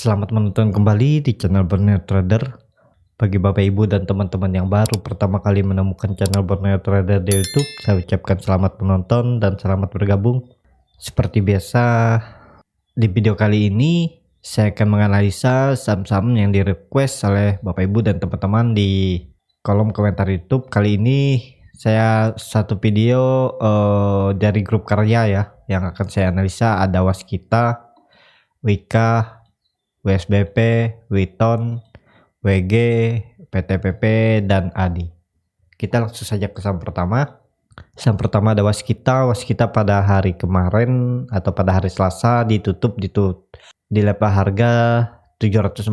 Selamat menonton kembali di channel Borneo Trader. Bagi Bapak Ibu dan teman-teman yang baru pertama kali menemukan channel Borneo Trader di YouTube, saya ucapkan selamat menonton dan selamat bergabung. Seperti biasa, di video kali ini saya akan menganalisa saham-saham yang di request oleh Bapak Ibu dan teman-teman di kolom komentar YouTube. Kali ini saya satu video dari grup karya ya, yang akan saya analisa. Ada Waskita, Wika, WSBP, Witon, WG, PTPP, dan ADI. Kita langsung saja ke saham pertama. Saham pertama ada Waskita. Waskita pada hari kemarin atau pada hari Selasa ditutup di level harga 740,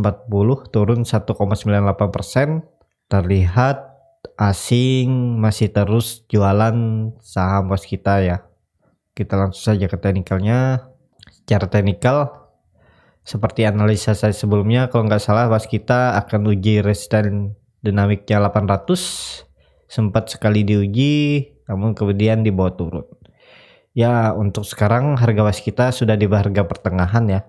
turun 1,98%. Terlihat asing masih terus jualan saham Waskita ya. Kita langsung saja ke teknikalnya. Secara teknikal, seperti analisa saya sebelumnya, kalau nggak salah Waskita akan uji resisten dinamiknya 800, sempat sekali diuji namun kemudian dibawa turun ya. Untuk sekarang harga Waskita sudah di harga pertengahan ya.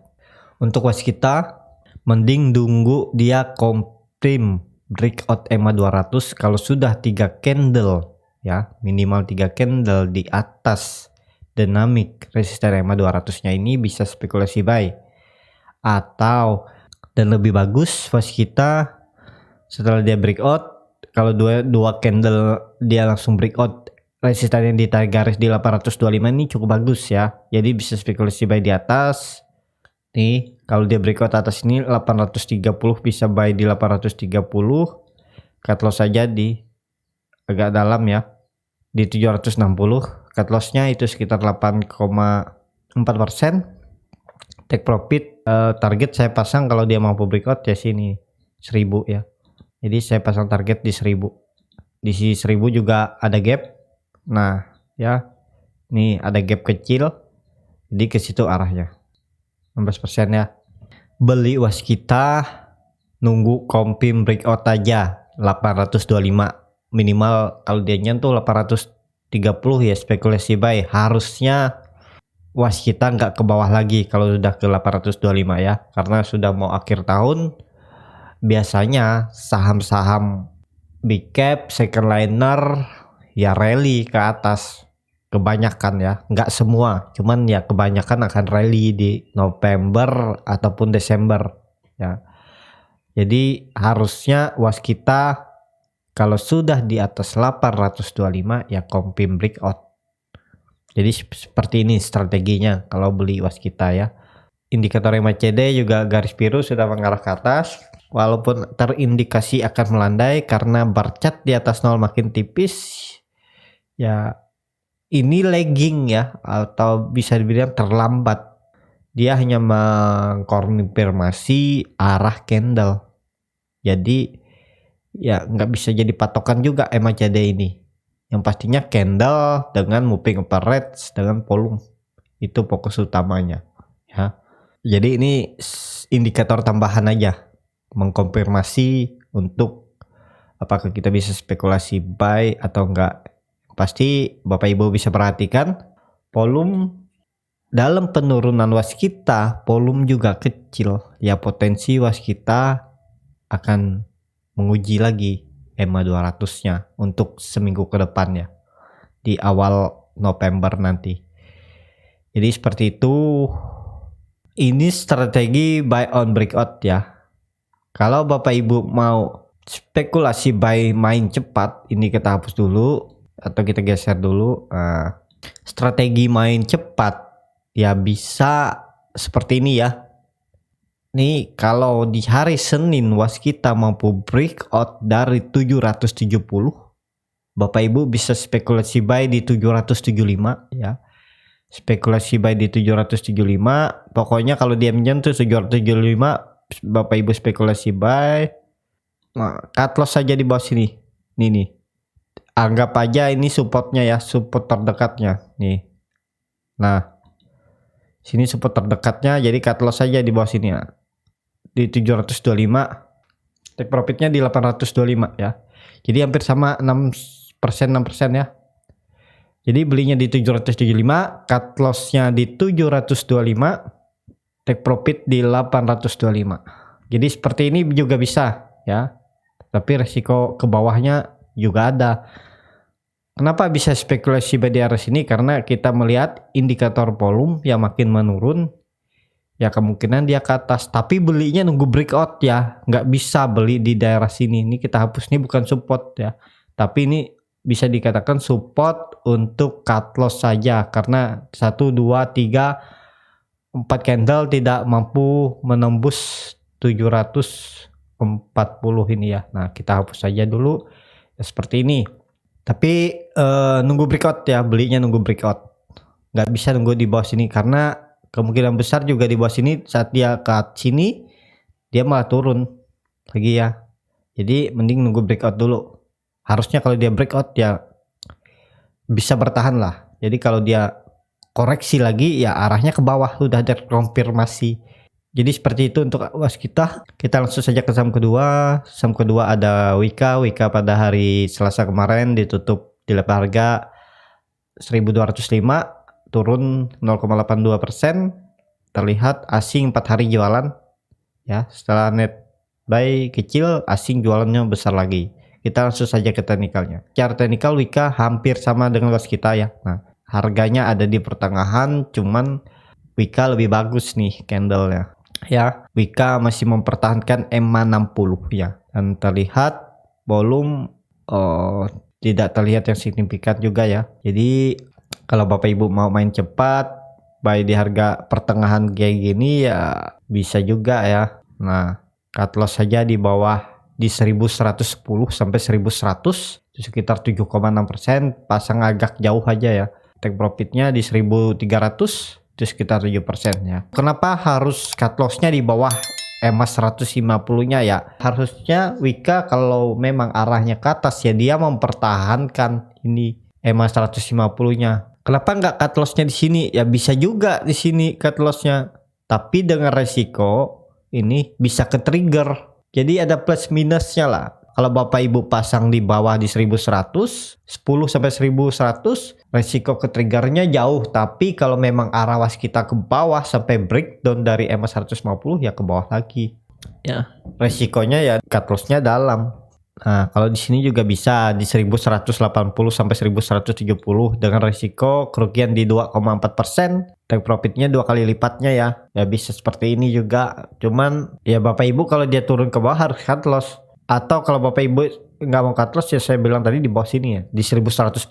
Untuk Waskita mending tunggu dia confirm breakout EMA 200. Kalau sudah 3 candle ya, minimal 3 candle di atas dinamik resisten EMA 200 nya, ini bisa spekulasi buy. Atau dan lebih bagus Waskita setelah dia breakout, kalau dua candle dia langsung breakout resisten yang di garis di 825, ini cukup bagus ya. Jadi bisa spekulasi buy di atas nih. Kalau dia breakout atas ini 830, bisa buy di 830. Cut loss saja di agak dalam ya, di 760. Cut lossnya itu sekitar 8,4%. Take profit target saya pasang kalau dia mampu breakout ya sini 1000 ya. Jadi saya pasang target di 1000. Di sini 1000 juga ada gap. Nah ya, nih ada gap kecil. Jadi ke situ arahnya 16% ya. Beli Waskita nunggu confirm breakout aja 825 minimal. Kalau dia nyentuh 830 ya spekulasi buy. Harusnya Waskita nggak ke bawah lagi kalau sudah ke 825 ya, karena sudah mau akhir tahun. Biasanya saham-saham big cap, second liner ya rally ke atas kebanyakan ya, nggak semua, cuman ya kebanyakan akan rally di November ataupun Desember ya. Jadi harusnya Waskita kalau sudah di atas 825 ya confirm breakout. Jadi seperti ini strateginya kalau beli Waskita ya. Indikator MACD juga garis biru sudah mengarah ke atas, walaupun terindikasi akan melandai karena bar chart di atas 0 makin tipis ya. Ini lagging ya, atau bisa dibilang terlambat. Dia hanya mengkonfirmasi arah candle, jadi ya nggak bisa jadi patokan juga MACD ini. Yang pastinya candle dengan moving average dengan volume, itu fokus utamanya ya. Jadi ini indikator tambahan aja, mengkonfirmasi untuk apakah kita bisa spekulasi buy atau enggak. Pasti Bapak Ibu bisa perhatikan volume dalam penurunan Waskita, volume juga kecil ya. Potensi Waskita akan menguji lagi EMA 200 nya untuk seminggu ke depannya di awal November nanti. Jadi seperti itu. Ini strategi buy on breakout ya. Kalau Bapak Ibu mau spekulasi buy main cepat, ini kita hapus dulu atau kita geser dulu. Strategi main cepat ya bisa seperti ini ya. Nih kalau di hari Senin Waskita mampu breakout dari 770, Bapak Ibu bisa spekulasi buy di 775 ya. Spekulasi buy di 775. Pokoknya kalau dia menyentuh 775, Bapak Ibu spekulasi buy. Nah, cut loss saja di bawah sini. Nih. Anggap aja ini supportnya ya, support terdekatnya nih. Nah, sini support terdekatnya, jadi cut loss saja di bawah sini ya. Di 725, take profitnya di 825 ya. Jadi hampir sama 6% ya. Jadi belinya di 775, cut lossnya di 725. take profit di 825. Jadi seperti ini juga bisa ya, tapi resiko ke bawahnya juga ada. Kenapa bisa spekulasi buy di area sini? Karena kita melihat indikator volume yang makin menurun, ya kemungkinan dia ke atas. Tapi belinya nunggu breakout ya, nggak bisa beli di daerah sini. Ini kita hapus, ini bukan support ya, tapi ini bisa dikatakan support untuk cut loss saja, karena 1, 2, 3, 4 candle tidak mampu menembus 740 ini ya. Nah kita hapus saja dulu ya, seperti ini. Tapi nunggu breakout ya, belinya nunggu breakout, nggak bisa nunggu di bawah sini, karena kemungkinan besar juga di bawah sini saat dia ke sini dia malah turun lagi ya. Jadi mending nunggu breakout dulu. Harusnya kalau dia breakout ya bisa bertahan lah. Jadi kalau dia koreksi lagi ya arahnya ke bawah, sudah ada konfirmasi. Jadi seperti itu untuk was kita. Kita langsung saja ke saham kedua. Saham kedua ada Wika. Wika pada hari Selasa kemarin ditutup di level harga 1205, turun 0,82%. Terlihat asing 4 hari jualan ya. Setelah net buy kecil, asing jualannya besar lagi. Kita langsung saja ke teknikalnya. Secara teknikal Wika hampir sama dengan was kita ya. Nah harganya ada di pertengahan, cuman Wika lebih bagus nih candlenya ya. Wika masih mempertahankan EMA 60 ya, dan terlihat volume tidak terlihat yang signifikan juga ya. Jadi kalau Bapak Ibu mau main cepat buy di harga pertengahan kayak gini ya bisa juga ya. Nah cut loss saja di bawah di 1110 sampai 1100, sekitar 7,6%, pasang agak jauh aja ya. Take profitnya di 1300, itu sekitar 7% ya. Kenapa harus cut lossnya di bawah EMA 150-nya ya? Harusnya Wika kalau memang arahnya ke atas ya dia mempertahankan ini EMA 150-nya. Kenapa nggak cut lossnya di sini? Ya bisa juga di sini cut lossnya, tapi dengan resiko ini bisa ke trigger. Jadi ada plus minusnya lah. Kalau Bapak Ibu pasang di bawah di 1100, 10 sampai 1100, resiko ke triggernya jauh. Tapi kalau memang arah was kita ke bawah sampai breakdown dari EMA 150 ya ke bawah lagi. Ya, resikonya ya cut lossnya dalam. Nah, kalau di sini juga bisa di 1180 sampai 1170 dengan resiko kerugian di 2,4%. Take profitnya 2 kali lipatnya ya. Ya bisa seperti ini juga. Cuman ya Bapak Ibu kalau dia turun ke bawah harus cut loss. Atau kalau Bapak Ibu nggak mau cut loss ya saya bilang tadi di bawah sini ya, di 1110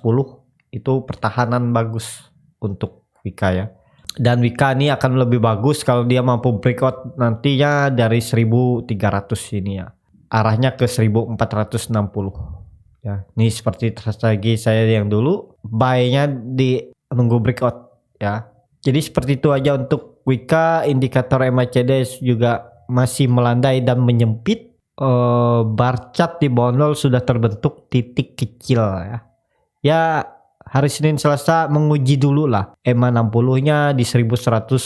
itu pertahanan bagus untuk Wika ya. Dan Wika ini akan lebih bagus kalau dia mampu breakout nantinya dari 1300 ini ya, arahnya ke 1460 ya. Ini seperti strategi saya yang dulu, buy-nya di nunggu breakout ya. Jadi seperti itu aja untuk Wika. Indikator MACD juga masih melandai dan menyempit. Bar chart di bawah nol sudah terbentuk titik kecil ya. Ya hari Senin Selasa menguji dulu lah EMA 60-nya di 1180.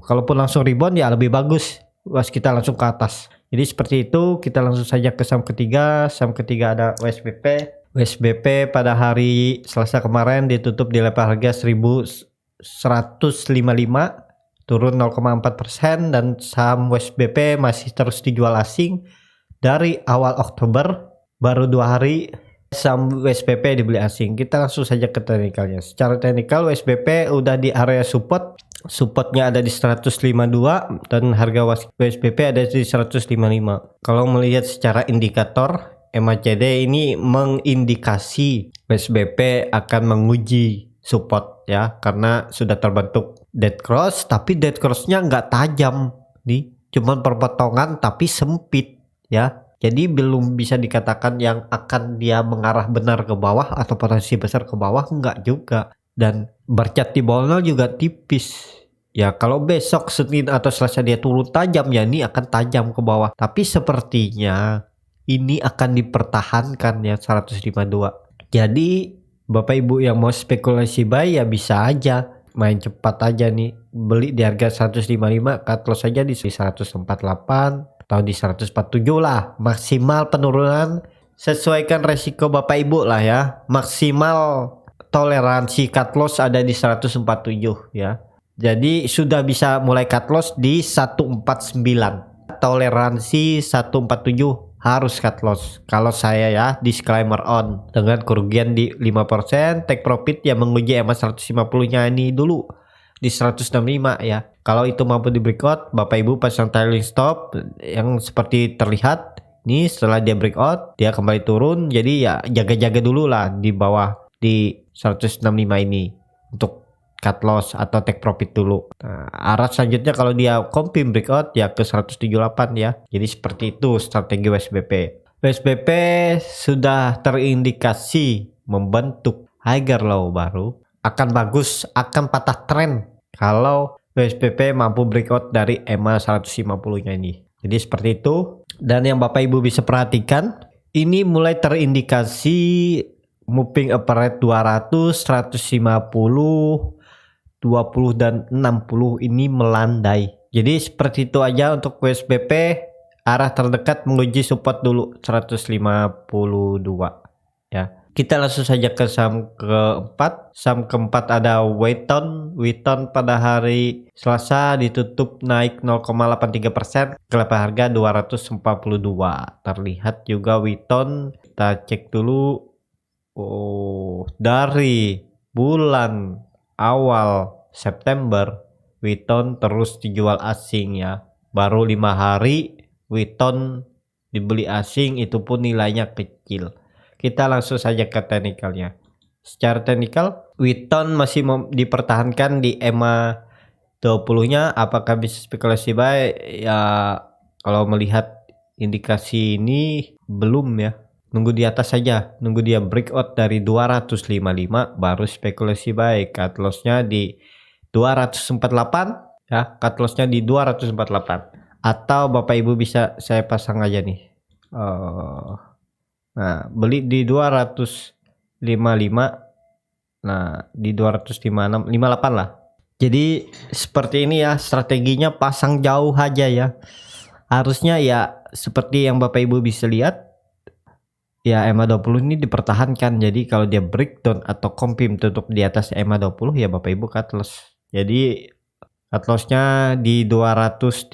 Kalaupun langsung rebound ya lebih bagus, was kita langsung ke atas. Jadi seperti itu. Kita langsung saja ke saham ketiga. Saham ketiga ada WSBP. WSBP pada hari Selasa kemarin ditutup di level harga 1155, turun 0,4%, dan saham WSBP masih terus dijual asing. Dari awal Oktober baru 2 hari saham WSBP dibeli asing. Kita langsung saja ke teknikalnya. Secara teknikal WSBP udah di area support. Supportnya ada di 152 dan harga WSBP ada di 155. Kalau melihat secara indikator MACD ini mengindikasi WSBP akan menguji support ya, karena sudah terbentuk dead cross, tapi dead crossnya nggak tajam nih, cuman perpotongan tapi sempit ya. Jadi belum bisa dikatakan yang akan dia mengarah benar ke bawah atau potensi besar ke bawah, enggak juga. Dan bercat di bawah nol juga tipis ya. Kalau besok Senin atau Selasa dia turun tajam ya, ini akan tajam ke bawah. Tapi sepertinya ini akan dipertahankan ya 152. Jadi Bapak Ibu yang mau spekulasi buy ya bisa aja main cepat aja nih, beli di harga 155, cut loss saja di 148 atau di 147 lah. Maksimal penurunan sesuaikan resiko Bapak Ibu lah ya. Maksimal toleransi cut loss ada di 147 ya. Jadi sudah bisa mulai cut loss di 149. Toleransi 147 harus cut loss. Kalau saya ya, disclaimer on. Dengan kerugian di 5%, take profit yang menguji EMA 150-nya ini dulu di 165 ya. Kalau itu mampu di breakout, Bapak Ibu pasang trailing stop yang seperti terlihat. Ini setelah dia breakout, dia kembali turun. Jadi ya jaga-jaga dulu lah di bawah di 165 ini untuk cut loss atau take profit dulu. Nah, arah selanjutnya kalau dia confirm breakout ya ke 178 ya. Jadi seperti itu strategi WSBP. WSBP sudah terindikasi membentuk higher low baru. Akan bagus, akan patah tren kalau WSBP mampu breakout dari EMA 150-nya ini. Jadi seperti itu. Dan yang Bapak Ibu bisa perhatikan, ini mulai terindikasi moving average 200, 150, 20 dan 60 ini melandai. Jadi seperti itu aja untuk WSBP. Arah terdekat menguji support dulu 152 ya. Kita langsung saja ke saham keempat. Saham keempat ada Wheaton. Wheaton pada hari Selasa ditutup naik 0,83%. Kelapa harga 242. Terlihat juga Wheaton. Kita cek dulu. Oh, dari bulan awal September Wheaton terus dijual asing ya. Baru 5 hari Wheaton dibeli asing, itu pun nilainya kecil. Kita langsung saja ke teknikalnya. Secara teknikal Wheaton masih dipertahankan di EMA 20-nya. Apakah bisa spekulasi buy? Ya kalau melihat indikasi ini belum ya. Nunggu di atas saja, nunggu dia breakout dari 255 baru spekulasi baik. Cut loss-nya di 248 ya, cut loss-nya di 248. Atau Bapak Ibu bisa saya pasang aja nih. Nah, beli di 255. Nah, di 256, 58 lah. Jadi seperti ini ya strateginya, pasang jauh aja ya. Harusnya ya seperti yang Bapak Ibu bisa lihat. Ya EMA 20 ini dipertahankan. Jadi kalau dia breakdown atau confirm tutup di atas EMA 20 ya Bapak Ibu cut loss. Jadi cut loss-nya di 236.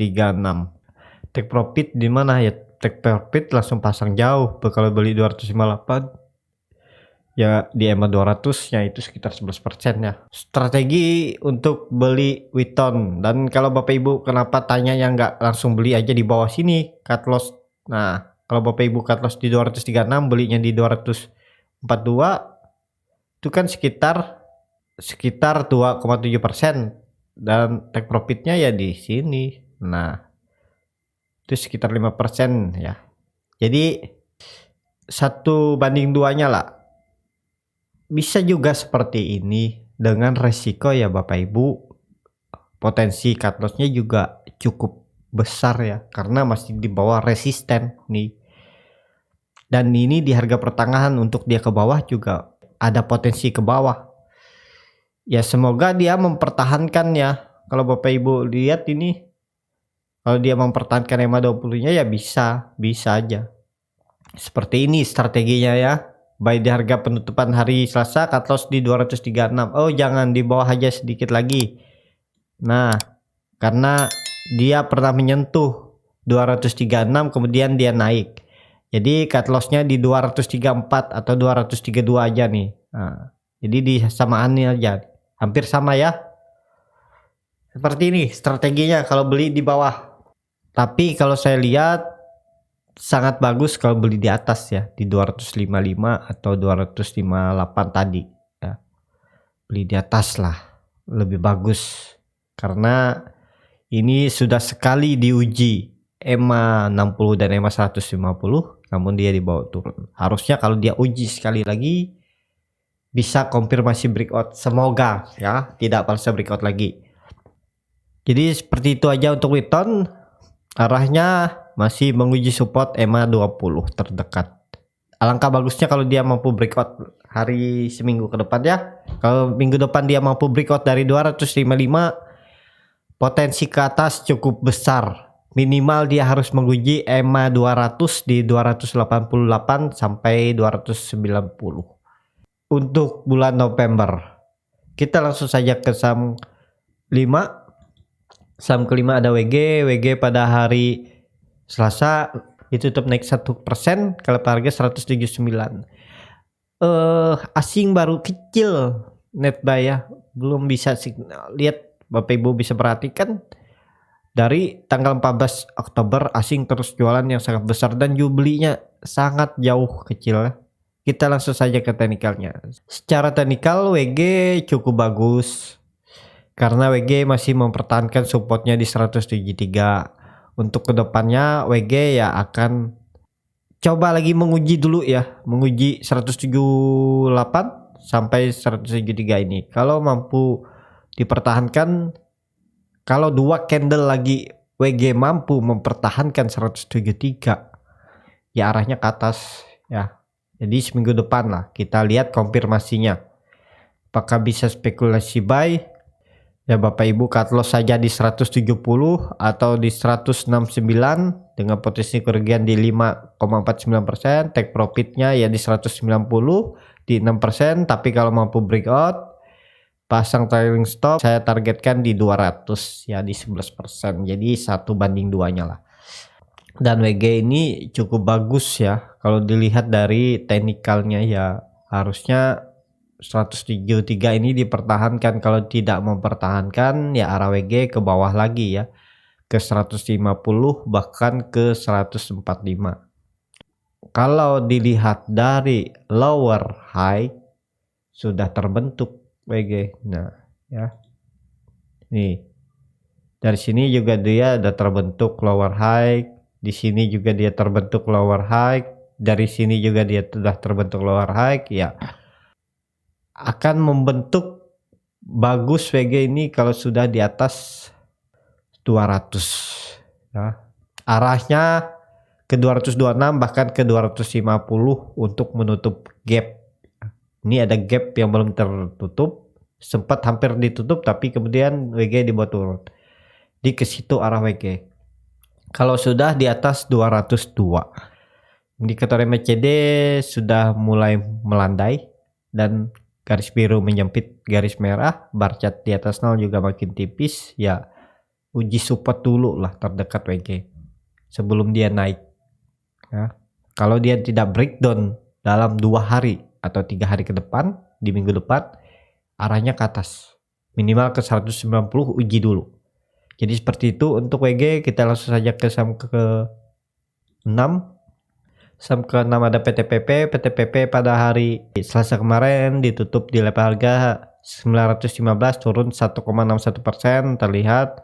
Take profit di mana ya? Take profit langsung pasang jauh. Kalau beli 258 ya di EMA 200 ya itu sekitar 11% ya. Strategi untuk beli Wheaton. Dan kalau Bapak Ibu kenapa tanya yang nggak langsung beli aja di bawah sini cut loss. Nah, kalau Bapak Ibu cut loss di 236, belinya di 242, itu kan sekitar 2,7%, dan take profitnya ya di sini. Nah, itu sekitar 5% ya. Jadi 1:2-nya lah. Bisa juga seperti ini dengan resiko ya Bapak Ibu. Potensi cut loss-nya juga cukup besar ya, karena masih di bawah resisten nih. Dan ini di harga pertengahan, untuk dia ke bawah juga ada potensi ke bawah. Ya semoga dia mempertahankan ya. Kalau Bapak Ibu lihat ini, kalau dia mempertahankan EMA 20-nya ya bisa aja. Seperti ini strateginya ya. Buy di harga penutupan hari Selasa, cut loss di 236. Oh jangan, di bawah aja sedikit lagi. Nah, karena dia pernah menyentuh 236 kemudian dia naik. Jadi cut loss-nya di 234 atau 232 aja nih. Nah, jadi di samaannya aja. Hampir sama ya. Seperti ini strateginya kalau beli di bawah. Tapi kalau saya lihat sangat bagus kalau beli di atas ya, di 255 atau 258 tadi ya. Beli di atas lah, lebih bagus. Karena ini sudah sekali diuji EMA 60 dan EMA 150, namun dia dibawa turun. Harusnya kalau dia uji sekali lagi bisa konfirmasi breakout. Semoga ya tidak palsu breakout lagi. Jadi seperti itu aja untuk Wheaton. Arahnya masih menguji support EMA 20 terdekat. Alangkah bagusnya kalau dia mampu breakout hari seminggu ke depan ya. Kalau minggu depan dia mampu breakout dari 255, potensi ke atas cukup besar. Minimal dia harus menguji EMA 200 di 288 sampai 290. Untuk bulan November, kita langsung saja ke saham Saham kelima ada WG. WG pada hari Selasa ditutup naik 1%, kalau harga 179. Asing baru kecil net buy ya, belum bisa signal. Lihat Bapak Ibu bisa perhatikan dari tanggal 14 Oktober asing terus jualan yang sangat besar dan jumlahnya sangat jauh kecil ya. Kita langsung saja ke teknikalnya. Secara teknikal WG cukup bagus karena WG masih mempertahankan supportnya di 173. Untuk kedepannya WG ya akan coba lagi menguji dulu ya, menguji 178 sampai 173 ini. Kalau mampu dipertahankan, kalau dua candle lagi WG mampu mempertahankan 173, ya arahnya ke atas ya. Jadi seminggu depan lah kita lihat konfirmasinya. Apakah bisa spekulasi buy? Ya Bapak Ibu cut loss saja di 170 atau di 169 dengan potensi kerugian di 5,49%, take profitnya ya di 190 di 6%, tapi kalau mampu breakout pasang trailing stop saya targetkan di 200 ya di 11%, jadi 1:2 nya lah. Dan WG ini cukup bagus ya, kalau dilihat dari teknikalnya ya harusnya 173 ini dipertahankan. Kalau tidak mempertahankan ya arah WG ke bawah lagi ya, ke 150 bahkan ke 145. Kalau dilihat dari lower high sudah terbentuk WG. Nah ya, nih dari sini juga dia ada terbentuk lower high. Di sini juga dia terbentuk lower high, dari sini juga dia sudah terbentuk lower high ya. Akan membentuk bagus WG ini kalau sudah di atas 200 ya. Arahnya ke 226 bahkan ke 250 untuk menutup gap. Ini ada gap yang belum tertutup, sempat hampir ditutup tapi kemudian WG dibuat turun. Di ke situ arah WG. Kalau sudah di atas 202, indikator MACD sudah mulai melandai dan garis biru menyempit garis merah, bar chart di atas 0 juga makin tipis ya. Uji support dulu lah terdekat WG sebelum dia naik ya. Kalau dia tidak breakdown dalam 2 hari atau 3 hari ke depan, di minggu depan arahnya ke atas minimal ke 190, uji dulu. Jadi seperti itu untuk WG. Kita langsung saja ke saham ke 6. Saham ke-6 ada PTPP. PTPP pada hari Selasa kemarin ditutup di level harga 915, turun 1,61%. Terlihat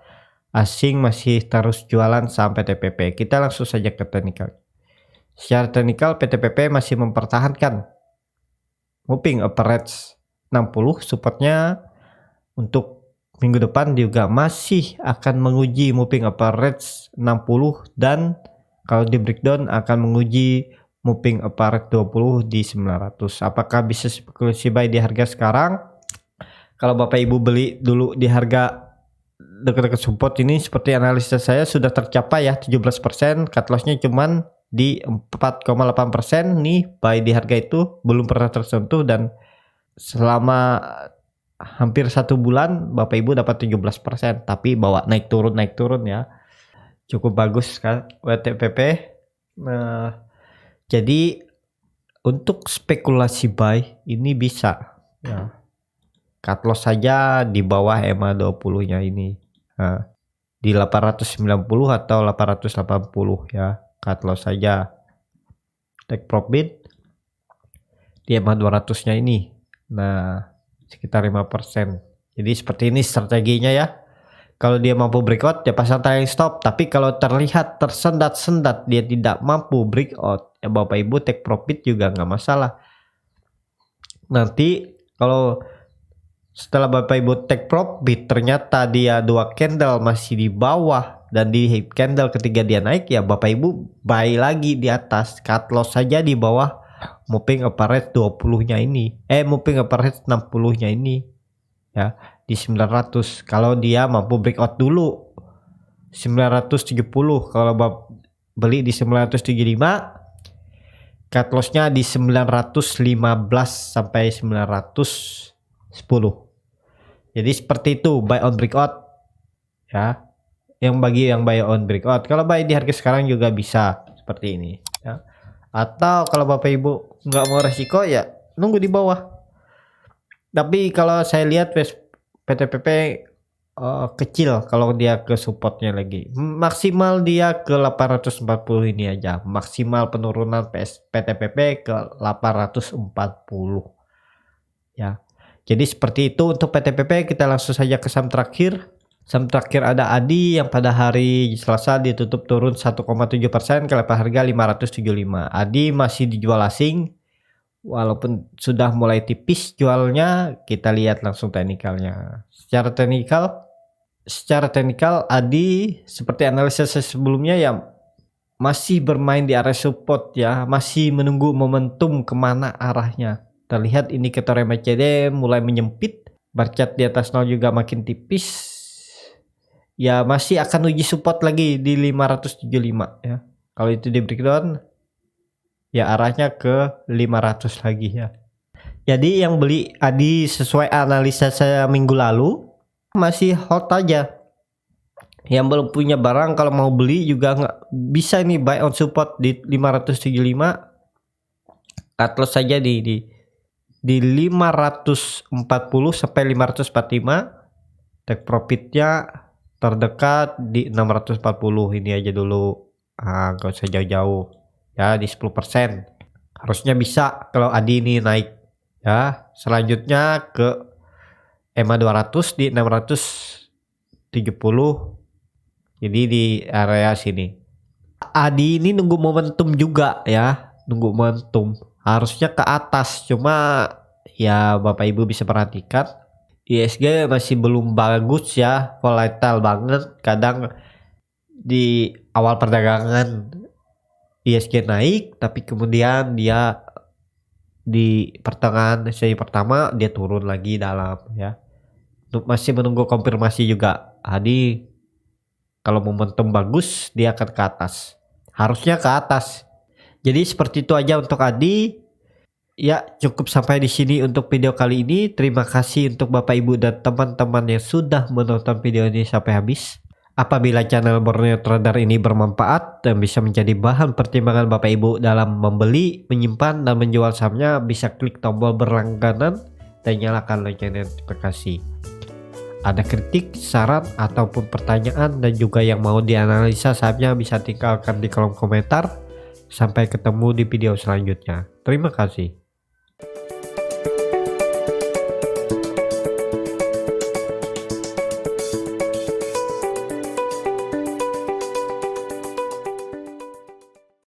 asing masih terus jualan saham PTPP. Kita langsung saja ke teknikal. Secara teknikal PTPP masih mempertahankan moving average 60, supportnya untuk minggu depan juga masih akan menguji moving average 60 dan kalau di breakdown akan menguji moving average 20 di 900. Apakah bisa spekulasi buy di harga sekarang? Kalau Bapak Ibu beli dulu di harga dekat-dekat support ini, seperti analisa saya sudah tercapai ya 17%, cut lossnya cuman di 4,8%. nih buy di harga itu belum pernah tersentuh dan selama hampir 1 bulan Bapak Ibu dapat 17%, tapi bawa naik turun ya. Cukup bagus kan WTPP. Jadi untuk spekulasi buy ini bisa ya. Cut loss saja di bawah EMA 20 nya ini. Di 890 atau 880 ya. Cut loss saja. Take profit di EMA 200 nya ini. Nah, sekitar 5%. Jadi seperti ini strateginya ya. Kalau dia mampu breakout ya pasang trailing stop, tapi kalau terlihat tersendat-sendat dia tidak mampu breakout ya Bapak Ibu take profit juga nggak masalah. Nanti kalau setelah Bapak Ibu take profit ternyata dia 2 candle masih di bawah dan di candle ketiga dia naik ya Bapak Ibu buy lagi di atas, cut loss saja di bawah moving average 20 nya ini, moving average 60 nya ini ya di 900. Kalau dia mampu breakout dulu 970, kalau beli di 975, cut lossnya di 915 sampai 910. Jadi seperti itu buy on breakout ya. Yang bagi yang buy on breakout, kalau buy di harga sekarang juga bisa seperti ini ya. Atau kalau Bapak Ibu nggak mau resiko ya nunggu di bawah. Tapi kalau saya lihat PTPP kecil kalau dia ke supportnya lagi. Maksimal dia ke 840 ini aja. Maksimal penurunan PTPP ke 840 ya. Jadi seperti itu untuk PTPP. Kita langsung saja ke saham terakhir. Saham terakhir ada ADI yang pada hari Selasa ditutup turun 1,7% ke level harga 575. ADI masih dijual asing. Walaupun sudah mulai tipis jualnya, kita lihat langsung teknikalnya. Secara teknikal ADI seperti analisis sebelumnya ya masih bermain di area support ya, masih menunggu momentum kemana arahnya. Terlihat indikator MACD mulai menyempit, bar chart di atas 0 juga makin tipis. Ya masih akan uji support lagi di 575 ya. Kalau itu di breakdown ya arahnya ke 500 lagi ya. Jadi yang beli ADI sesuai analisa saya minggu lalu masih hold aja. Yang belum punya barang kalau mau beli juga nggak bisa nih buy on support di 575. Cut loss saja di 540 sampai 545. Take profitnya terdekat di 640 ini aja dulu. Gak usah jauh-jauh ya, di 10% harusnya bisa kalau ADI ini naik ya. Selanjutnya ke EMA 200 di 670. Jadi di area sini ADI ini nunggu momentum juga ya, nunggu momentum harusnya ke atas. Cuma ya Bapak Ibu bisa perhatikan ISG masih belum bagus ya, volatile banget. Kadang di awal perdagangan ISG naik, tapi kemudian dia di pertengahan sesi pertama dia turun lagi dalam ya. Masih menunggu konfirmasi juga. ADI kalau momentum bagus dia akan ke atas, harusnya ke atas. Jadi seperti itu aja untuk ADI. Ya cukup sampai di sini untuk video kali ini. Terima kasih untuk Bapak Ibu dan teman-teman yang sudah menonton video ini sampai habis. Apabila channel Borneo Trader ini bermanfaat dan bisa menjadi bahan pertimbangan Bapak Ibu dalam membeli, menyimpan, dan menjual sahamnya, bisa klik tombol berlangganan dan nyalakan lonceng notifikasi. Ada kritik, saran, ataupun pertanyaan dan juga yang mau dianalisa sahamnya bisa tinggalkan di kolom komentar. Sampai ketemu di video selanjutnya. Terima kasih.